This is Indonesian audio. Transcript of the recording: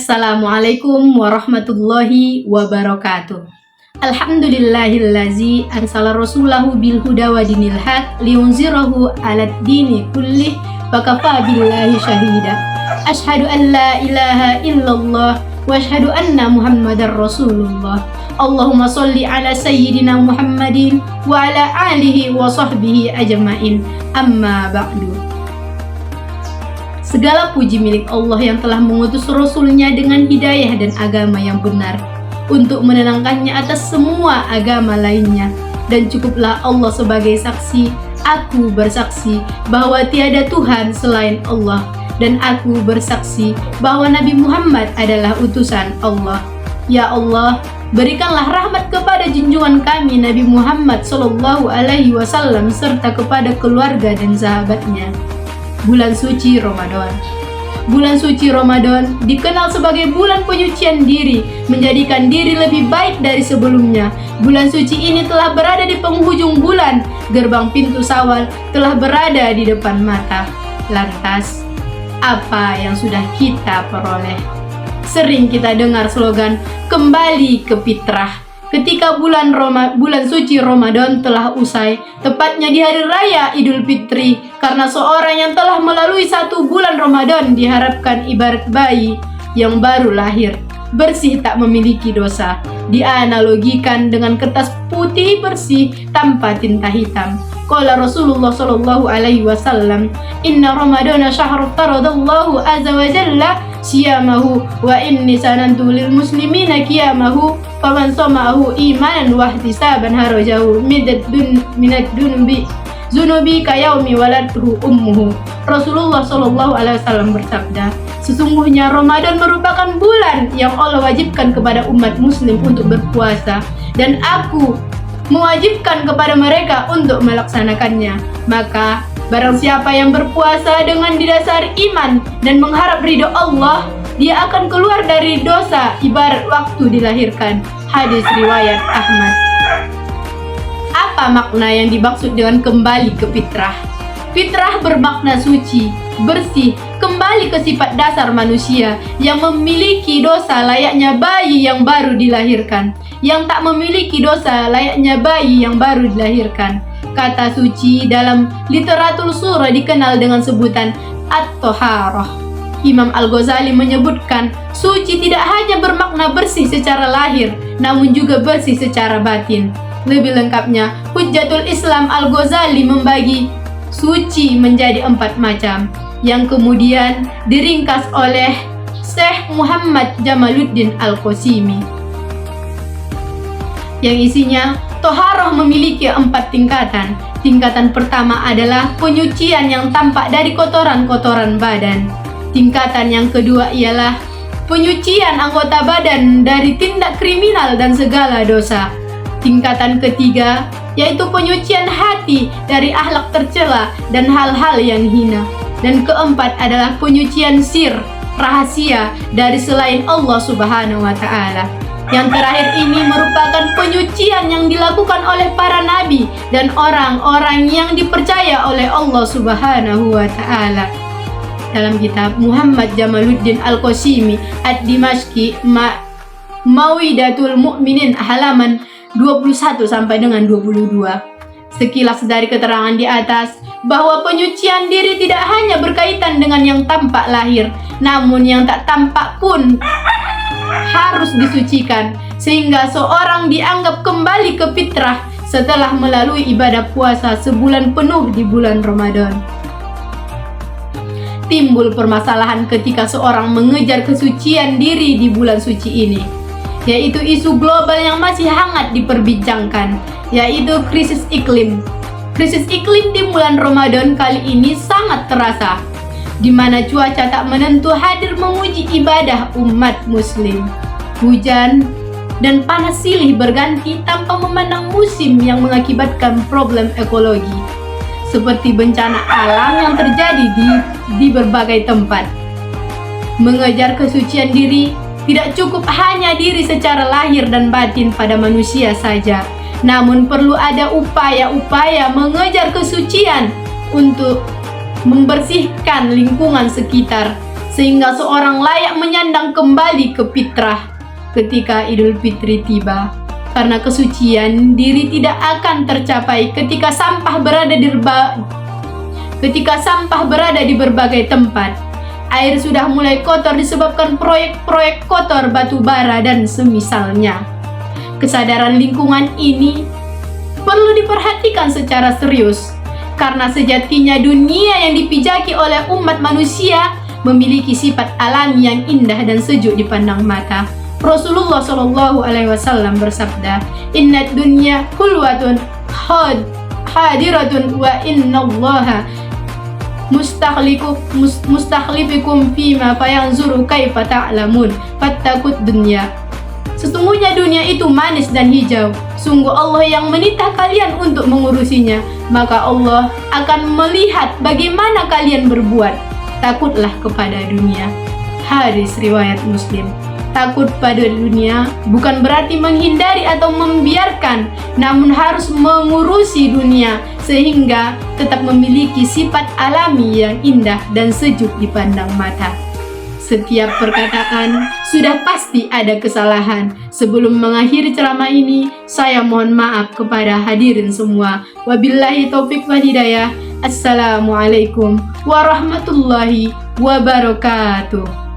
Assalamualaikum warahmatullahi wabarakatuh. Alhamdulillahillazi ansala rasulahu bil huda wa dinil haq liunzirahu alad dini kullih wa kafa billahi syahida. Asyhadu an la ilaha illallah wa asyhadu anna muhammadar rasulullah. Allahumma sholli ala sayyidina Muhammadin wa ala alihi wa sahbihi ajma'in. Amma ba'du. Segala puji milik Allah yang telah mengutus Rasul-Nya dengan hidayah dan agama yang benar untuk menenangkannya atas semua agama lainnya. Dan cukuplah Allah sebagai saksi, aku bersaksi bahwa tiada Tuhan selain Allah, dan aku bersaksi bahwa Nabi Muhammad adalah utusan Allah. Ya Allah, berikanlah rahmat kepada junjungan kami Nabi Muhammad SAW serta kepada keluarga dan sahabatnya. Bulan suci Ramadan. Bulan suci Ramadan dikenal sebagai bulan penyucian diri, menjadikan diri lebih baik dari sebelumnya. Bulan suci ini telah berada di penghujung bulan, gerbang pintu Syawal telah berada di depan mata. Lantas, apa yang sudah kita peroleh? Sering kita dengar slogan kembali ke fitrah ketika bulan suci Ramadan telah usai, tepatnya di hari raya Idul Fitri, karena seorang yang telah melalui satu bulan Ramadan diharapkan ibarat bayi yang baru lahir, bersih tak memiliki dosa, dianalogikan dengan kertas putih bersih tanpa tinta hitam. Qala Rasulullah SAW, inna Ramadana syahrul taradallahu azza wa jalla siyamahu wa inni sanantu lil muslimina qiyamahu faman sama'ahu imanan wa ihtisaban harajahu minad dunubi zunubi kayaumi waladhu ummuhu. Rasulullah SAW bersabda, sesungguhnya Ramadan merupakan bulan yang Allah wajibkan kepada umat muslim untuk berpuasa, dan aku mewajibkan kepada mereka untuk melaksanakannya. Maka barang siapa yang berpuasa dengan didasari iman dan mengharap ridho Allah, dia akan keluar dari dosa ibarat waktu dilahirkan. Hadis riwayat Ahmad. Apa makna yang dimaksud dengan kembali ke fitrah? Fitrah bermakna suci, bersih, kembali ke sifat dasar manusia yang memiliki dosa layaknya bayi yang baru dilahirkan. Yang tak memiliki dosa layaknya bayi yang baru dilahirkan. Kata suci dalam literatur surah dikenal dengan sebutan at-toharoh. Imam Al-Ghazali menyebutkan, suci tidak hanya bermakna bersih secara lahir, namun juga bersih secara batin. Lebih lengkapnya, Hujjatul Islam Al-Ghazali membagi suci menjadi 4 macam, yang kemudian diringkas oleh Syekh Muhammad Jamaluddin Al-Qasimi, yang isinya toharoh memiliki 4 tingkatan. Tingkatan pertama adalah penyucian yang tampak dari kotoran-kotoran badan. Tingkatan yang kedua ialah penyucian anggota badan dari tindak kriminal dan segala dosa. Tingkatan ketiga yaitu penyucian hati dari akhlak tercela dan hal-hal yang hina. Dan keempat adalah penyucian sir, rahasia dari selain Allah Subhanahu wa Ta'ala. Yang terakhir ini merupakan penyucian yang dilakukan oleh para nabi dan orang-orang yang dipercaya oleh Allah Subhanahu wa Ta'ala. Dalam kitab Muhammad Jamaluddin Al-Qasimi Ad-Dimashqi Mawidatul Mu'minin halaman 21 sampai dengan 22. Sekilas dari keterangan di atas bahwa penyucian diri tidak hanya berkaitan dengan yang tampak lahir, namun yang tak tampak pun harus disucikan, sehingga seorang dianggap kembali ke fitrah setelah melalui ibadah puasa sebulan penuh di bulan Ramadan. Timbul permasalahan ketika seorang mengejar kesucian diri di bulan suci ini, yaitu isu global yang masih hangat diperbincangkan, yaitu krisis iklim. Krisis iklim di bulan Ramadan kali ini sangat terasa, di mana cuaca tak menentu hadir menguji ibadah umat muslim. Hujan dan panas silih berganti tanpa memandang musim yang mengakibatkan problem ekologi, seperti bencana alam yang terjadi di berbagai tempat. Mengejar kesucian diri tidak cukup hanya diri secara lahir dan batin pada manusia saja, namun perlu ada upaya-upaya mengejar kesucian untuk membersihkan lingkungan sekitar, sehingga seorang layak menyandang kembali ke fitrah ketika Idul Fitri tiba. Karena kesucian diri tidak akan tercapai ketika sampah berada di berbagai tempat. Air sudah mulai kotor disebabkan proyek-proyek kotor batu bara dan semisalnya. Kesadaran lingkungan ini perlu diperhatikan secara serius, karena sejatinya dunia yang dipijaki oleh umat manusia memiliki sifat alami yang indah dan sejuk dipandang mata. Rasulullah Shallallahu Alaihi Wasallam bersabda, "Inna dunya hulwatun hadiratun wa inna Allaha mustakhlifikum fima fayanzuru kaifa ta'lamun fattakut dunya." Sesungguhnya dunia itu manis dan hijau. Sungguh Allah yang menitah kalian untuk mengurusinya. Maka Allah akan melihat bagaimana kalian berbuat. Takutlah kepada dunia. Hadis riwayat Muslim. Takut pada dunia bukan berarti menghindari atau membiarkan, namun harus mengurusi dunia sehingga tetap memiliki sifat alami yang indah dan sejuk dipandang mata. Setiap perkataan sudah pasti ada kesalahan. Sebelum mengakhiri ceramah ini, saya mohon maaf kepada hadirin semua. Wabillahi taufik wal hidayah. Assalamualaikum warahmatullahi wabarakatuh.